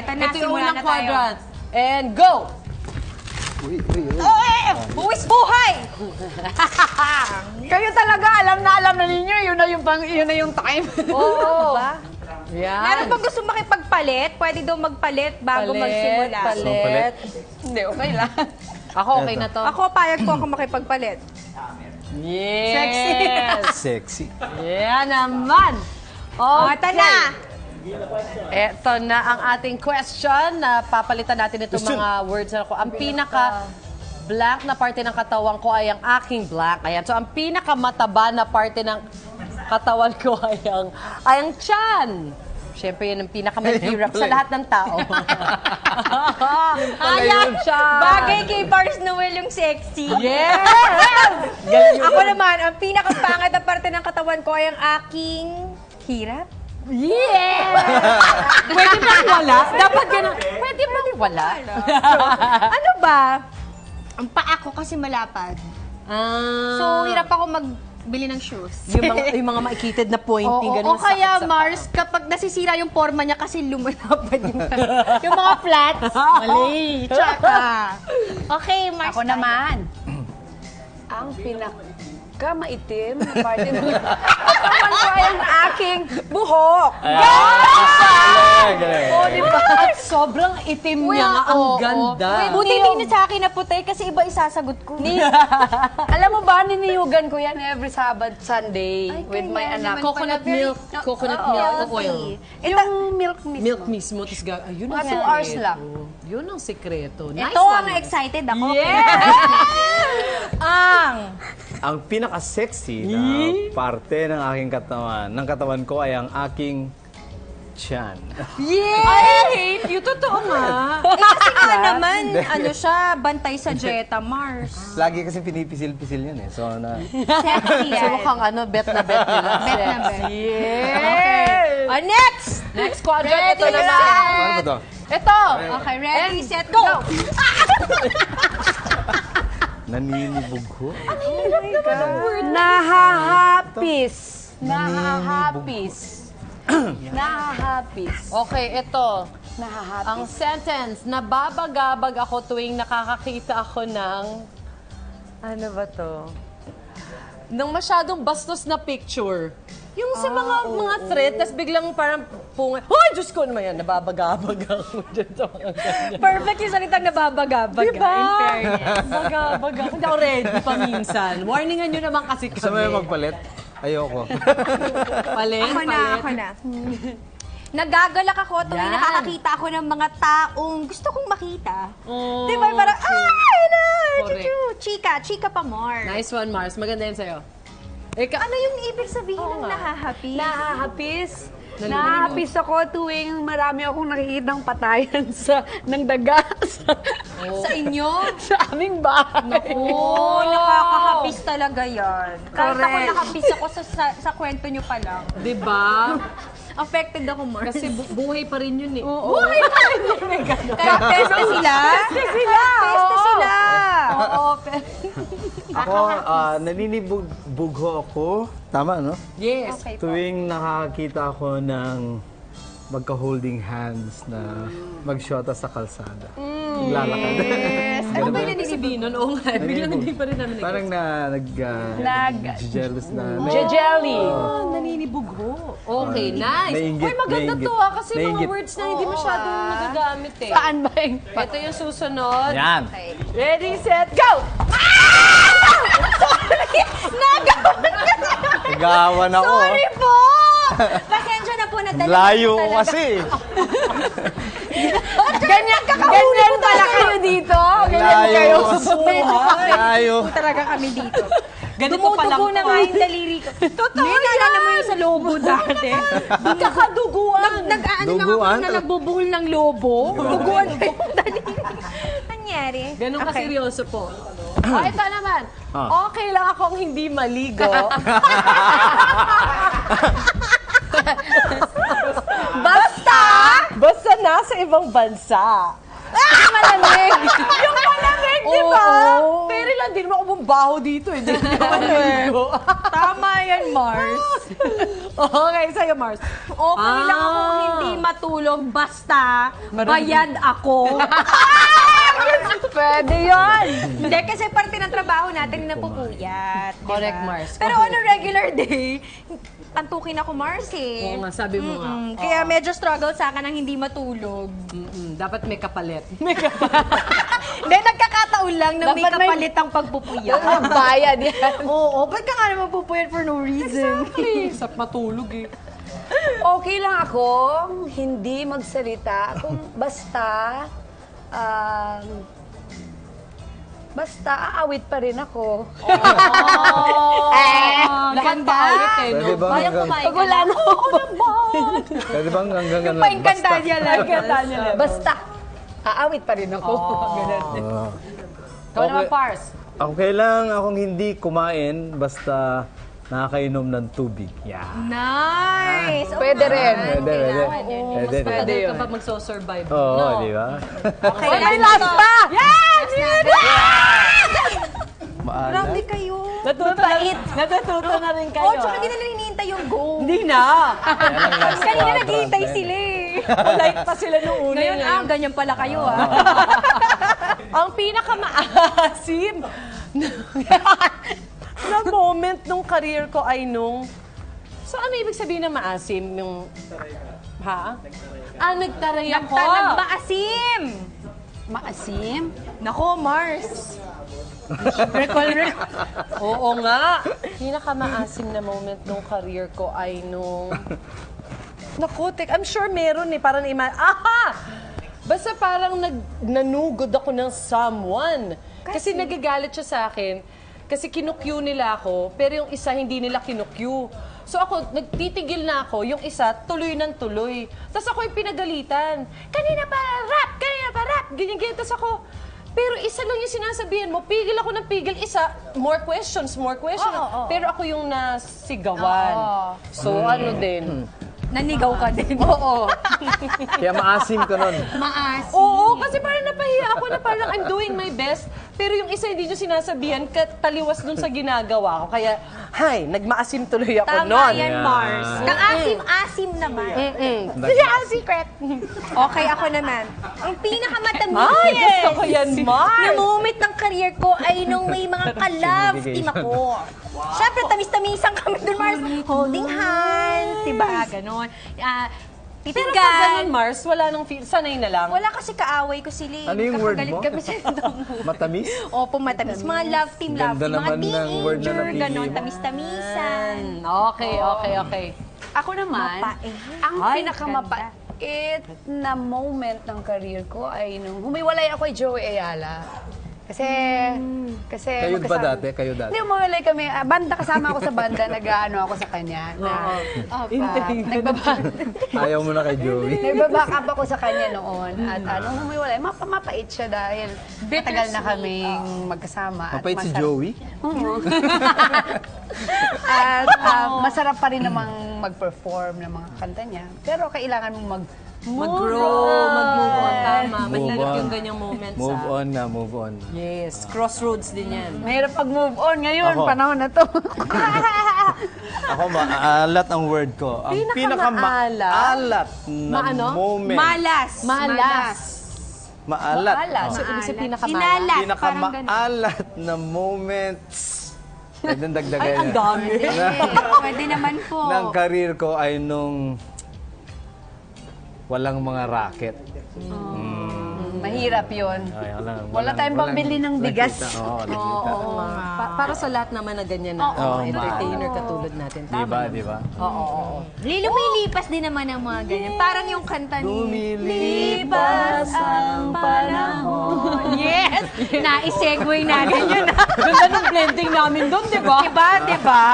Ito na, Ito yung simula unang na tayo. quadrant. And go! Buwis buhay! Kayo talaga, alam na ninyo, yun na yung time. Oo. Ba? Yan. Meron bang gusto makipagpalit? Pwede daw magpalit bago magsimula. Palit. Hindi, okay lang. Ako, okay na to. Ako, payag ko ako makipagpalit. Yes! Sexy. Yan naman! O, ito na! Ito na ang ating question na papalitan natin itong Question. mga words na ako. Ang pinaka-blank na parte ng katawan ko ay ang aking blank. Ayan. So, ang pinaka-mataba na parte ng katawan ko ay ang tiyan. Siyempre, yun ang pinakamahirap sa lahat ng tao. Ayan siya! Bagay kay Pars Noel yung sexy. Yes! Ako naman, ang pinakapangit na parte ng katawan ko ay ang aking hirap. Yeah! Pwede bang wala? Dapat ganun. Pwede bang wala? Ano ba? Ang paa ko kasi malapad. So, hirap ako magbili ng shoes. yung mga maikitid na pointing, ganun. O kaya, sakit sa Mars, kapag nasisira yung forma niya kasi lumalapad yung mga flats. Mali. Tsaka. Okay, Mars. Ako naman. Ang pinakamaitim na parte ng katawan ko ay ang aking buhok. Oh, di ba? At sobrang itim niya nga, ang ganda. Buti hindi sa akin na puti kasi iba isasagot ko. Alam mo ba, niniyugan ko yan every Sabbath, Sunday with my kaya anak. naman. Coconut milk, coconut Oo, milk healthy. oil. Yung milk mismo. Milk mismo, tapos yun ang Mga 2 hours sekreto. lang. Yun ang sekreto. Nice Ito ang one. excited ako. Ang pinaka-sexy na parte ng aking katawan ko ay ang aking tiyan. I hate you. Totoo nga. Kasi nga naman, ano siya, bantay sa Jetta, Mars. Lagi kasi pinipisil-pisil yan eh. So, Sexy So yan. mukhang bet na bet nila. Bet na bet. Yes! Next! Next quadrant, ito Ready, naman. ano ba to? Ito! Okay, ready, set, go! Naninibog ko? Nahahapis. Nahahapis. Nahahapis. Okay, ito. Nahahapis. Ang sentence, nababagabag ako tuwing nakakakita ako ng... Ano ba to? Nung masyadong bastos na picture. Yung sa mga thread, tas biglang parang punga. Hoy, Diyos ko naman yan, nababagabag ako dyan sa mga ganyan. Perfect yung salitang nababagabag. Diba? In fairness. Bagabag ako. Hindi ako ready pa minsan. Warningan nyo naman kasi kami. Gusto mo yung magpalit? Ayoko. Palit, Ako na. Nagagalak ako tuwing Yan. nakakakita ako ng mga taong gusto kong makita. Oh, Di ba? Parang, ay, na, Correct. chuchu. Chika pa more. Nice one, Mars. Maganda yan sa'yo. Ano yung ibig sabihin ng nga. nahahappy? Nahahapis. Nalilino. Nahahapis ako tuwing marami akong nakikitang patayan ng daga Sa inyo? sa aming bahay. Oo, nakakahapis talaga yan. Kahit ako Correct. nakapis ako sa kwento nyo pa lang. Diba? Affected ako, Mars. Kasi buhay pa rin yun eh. buhay pa rin yun. Kaya peste sila? Peste sila! Oo, Ako, naninibog ako. Tama, no? yes. Okay po. Tuwing nakakita ako ng magka-holding hands na magshota sa kalsada. Naglalakad. Ano ba yung sabihin nun? Oo nga, biglang hindi pa rin namin Parang nag-jealous na. Jelly. naninibog ho. Okay, nice. Nainggit, Uy, maganda nainggit. to kasi mga Nainggit. words na hindi masyadong nagagamit eh. Saan ba yung... Ito yung susunod. Yan. Ready, set, go! Nagawan ako. Sorry po! Pasensya na po, nadala Layo ko ko talaga. kasi. Ganyan pala kayo dito. Ganyan Layo kayo. ko kasi. Layo. Po talaga kami dito. Ganito pa lang Dumudugo na nga to. yung daliri ko. Totoo yan! Naalala mo yung sa lobo dati? Kakaduguan. Nag-ano na Duguan? ako na nagbubuhol ng lobo. Duguan na yung daliri. Nangyari? Ganun Okay. kaseryoso po. O, ito naman. Ah. Okay lang akong hindi maligo. Basta nasa ibang bansa. Malamig. Yung malamig, di ba? Oo. Pero Sorry lang, di naman ako bumbaho dito eh. Di naman maligo. Tama yan, Mars. Okay, sa'yo, Mars. Okay lang ako hindi matulog basta bayad ako. Pwede yun. Hindi, kasi parte ng trabaho natin na napupuyat. diba? Correct, Mars. Pero on a regular day, antukin ako, Mars eh. Oo nga, sabi mo nga. Kaya medyo struggle sa akin ang hindi matulog. Dapat may kapalit. Hindi, nagkakataon lang na may Dapat may- kapalit ang pagpupuyat. Bayad yan. Oo, ba't ka nga naman pupuyat for no reason? Sarap matulog eh. Okay lang ako, hindi magsalita. Kung basta aawit pa rin ako. Lahat paawit eh, no? Pwede bang Bayang hanggang, kumain Pag wala na ako, pwede bang hanggang Yung paingkanta niya lang. basta aawit pa rin ako. Ganun. Ikaw naman, Okay. Pars. Okay lang akong hindi kumain basta nakakainom ng tubig. Yeah. Nice! Pwede rin. Pwede, pwede. Mas Pwede, pwede pwede. ka ba magso-survive? Oo, no? di ba? Okay, May last pa! Yes! Maalat. Grabe kayo. Natututo na rin kayo. Oh, tsaka hindi na nila hinihintay yung go. Hindi na. Kanina naghihintay sila eh. Polite pa sila nung una. Ngayon, ganyan pala kayo ah. Ang pinakamaasim na moment nung career ko ay nung... So, ano ibig sabihin na maasim? Yung... Ha? Nagtaray ako. Nagmaasim! Maasim? Nako, Mars. Oo nga. Pinakamaasim na moment nung career ko ay nung... Naku, I'm sure meron eh. Parang Aha! Basta parang nanugod ako ng someone. Kasi nagagalit siya sa akin. Kasi kinukyu nila ako, pero yung isa hindi nila kinukyu. So ako, nagtitigil na ako, yung isa tuloy ng tuloy. Tapos ako yung pinagalitan. Kanina pa rap! Ganyan-ganyan. Tapos ako, pero isa lang yung sinasabihan mo, pigil ako ng pigil. Isa, more questions. Oo. Pero ako yung nasigawan. Oo. So ano din. Nanigaw ka din. Oo. Kaya maasim ka nun. Maasim. Oo, kasi parang napahiya ako na parang I'm doing my best. Pero yung isa hindi nyo sinasabihan, taliwas dun sa ginagawa ko. Kaya, nagmaasim tuloy ako Tama nun. yan, Yeah. Mars. Kang-asim-asim naman. Sige, ang secret. Okay, ako naman. Ang pinakamatamis Ay, gusto ko yan, Mars. na moment ng career ko ay nung may mga ka-love team ako. Siyempre, tamis-tamisan kami doon, Mars. Holding hands, diba? Ganon. Pero pag ganun, Titigan. Mars, wala nang sanay na lang. Wala kasi kaaway ko sila. Ano yung word Kakagalit mo? kami sa Matamis? Opo, matamis. Mga love team, Ganda mga naman ng word na teenager, napili ganon, mo. tamis-tamisan. Okay. Ako naman, Mapait. ang Ay, pinakamapait na moment ng career ko ay nung humiwalay ako kay Joey Ayala. Kasi Kayo ba magkasama- dati? Kayo dati? Hindi, humiwalay kami. Banda, kasama ako sa banda. Nag-ano ako sa kanya. Ayaw mo na kay Joey? Nagbaback up ako sa kanya noon. At nung humiwalay, mapait siya dahil matagal na kaming magkasama. At Mapait si masarap- Joey? Oo. At masarap pa rin namang mag-perform ng mga kanta niya. Pero kailangan mong Mag-grow, mag-move on. Tama. Move Mahirap on. yung ganyang moments. Move on na, move on. Yes, crossroads din yan. mahirap pag-move on ngayon, Ako. panahon na to. Ako, maalat ang word ko. Ang Pinakamaalat? pinakamaalat na Maano? moment. Malas. Maalas. Maalat. Maalat. Oh. So, ibig sabihin pinakamalas. Inalat. Parang ganun. Pinakamaalat na moments. Pwede dagdagan Ay, ang yan. dami. Pwede naman po. Ng career ko ay nung walang mga racket. Mahirap yun. Ay, Wala tayong pambili ng bigas. nakita. Oo, nakita. Para sa lahat naman na ganyan na Oo, entertainer katulad natin. Di ba, di ba? Oo. Lumilipas din naman ang mga ganyan. Parang yung kanta ni... Lumilipas ang panahon. Yes! Nai-segue natin yun. Ganda ng blending namin doon, di ba? Diba?